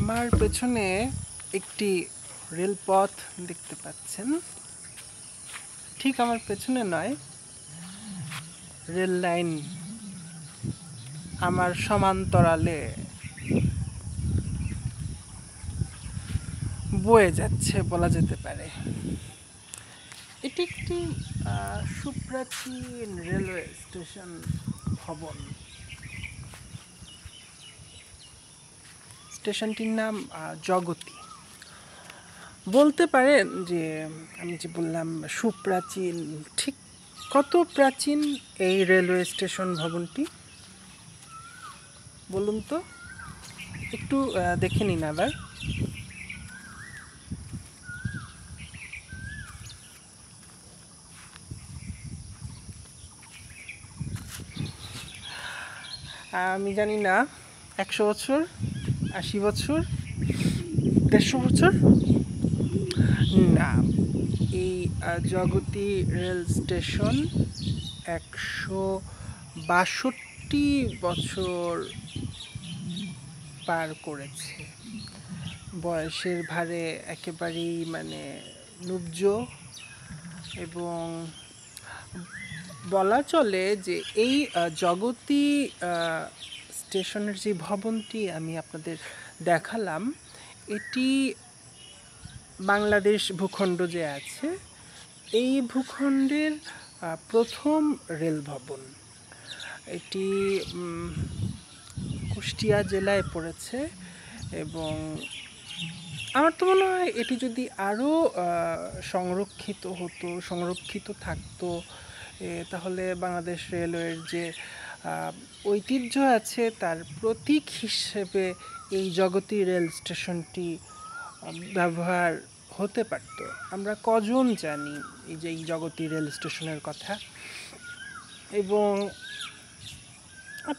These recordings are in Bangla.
আমার পেছনে একটি রেলপথ দেখতে পাচ্ছেন। ঠিক আমার পেছনে নয়, রেল লাইন আমার সমান্তরালে বয়ে যাচ্ছে বলা যেতে পারে। এটি একটি সুপ্রাচীন রেলওয়ে স্টেশন ভবন। স্টেশনটির নাম জগতী। বলতে পারেন যে আমি যে বললাম সুপ্রাচীন, ঠিক কত প্রাচীন এই রেলওয়ে স্টেশন ভবনটি বলুন তো, একটু দেখে নিন আবার। আমি জানি না 100 বছর, 80 বছর, 150 বছর না। এই জগতী রেল স্টেশন 162 বছর পার করেছে। বয়সের ভারে একেবারেই নুব্জ, এবং বলা চলে যে এই জগতী স্টেশনের যে ভবনটি আমি আপনাদের দেখালাম, এটি বাংলাদেশ ভূখণ্ড যে আছে, এই ভূখণ্ডের প্রথম রেল ভবন। এটি কুষ্টিয়া জেলায় পড়েছে, এবং আমার তো মনে হয় এটি যদি আরও সংরক্ষিত থাকতো, তাহলে বাংলাদেশ রেলওয়ের যে ঐতিহ্য আছে তার প্রতীক হিসেবে এই জগতী রেল স্টেশনটি ব্যবহার হতে পারত। আমরা কজন জানি এই যে এই জগতী রেল স্টেশনের কথা। এবং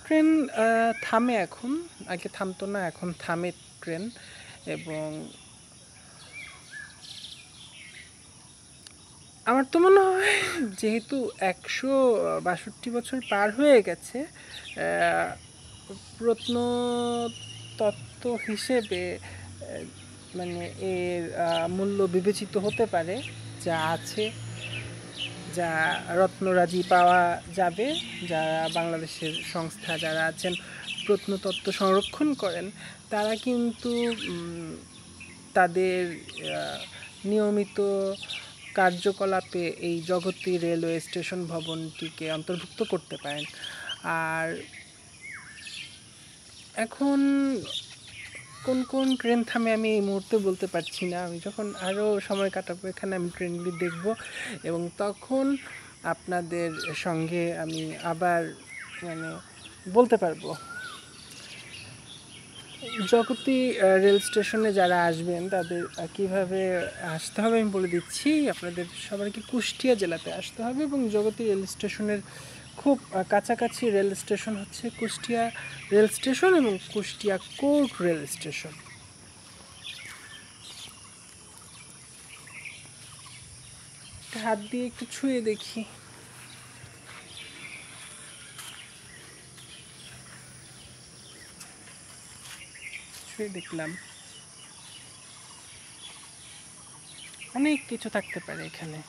ট্রেন থামে এখন, আগে থামতো না, এখন থামে ট্রেন। এবং আমার তো মনে হয় যেহেতু 162 বছর পার হয়ে গেছে, প্রত্নতত্ত্ব হিসেবে এর মূল্য বিবেচিত হতে পারে। যা আছে, যা রত্নরাজি পাওয়া যাবে, যারা বাংলাদেশের সংস্থা যারা আছেন প্রত্নতত্ত্ব সংরক্ষণ করেন, তারা কিন্তু তাদের নিয়মিত কার্যকলাপে এই জগতী রেলওয়ে স্টেশন ভবনটিকে অন্তর্ভুক্ত করতে পারেন। আর এখন কোন কোন ট্রেন থামে আমি এই মুহূর্তে বলতে পারছি না। আমি যখন আরও সময় কাটাবো এখানে, আমি ট্রেনগুলি দেখব, এবং তখন আপনাদের সঙ্গে আমি আবার বলতে পারবো। জগতী রেল স্টেশনে যারা আসবেন তাদের কিভাবে আসতে হবে আমি বলে দিচ্ছি। আপনাদের সবাইকে কুষ্টিয়া জেলাতে আসতে হবে, এবং জগতী রেল স্টেশনের খুব কাছাকাছি রেল স্টেশন হচ্ছে কুষ্টিয়া রেল স্টেশন এবং কুষ্টিয়া কোর্ট রেল স্টেশন। হাত দিয়ে একটু ছুঁয়ে দেখি। ছুঁয়ে দেখলাম, অনেক কিছু থাকতে পারে এখানে।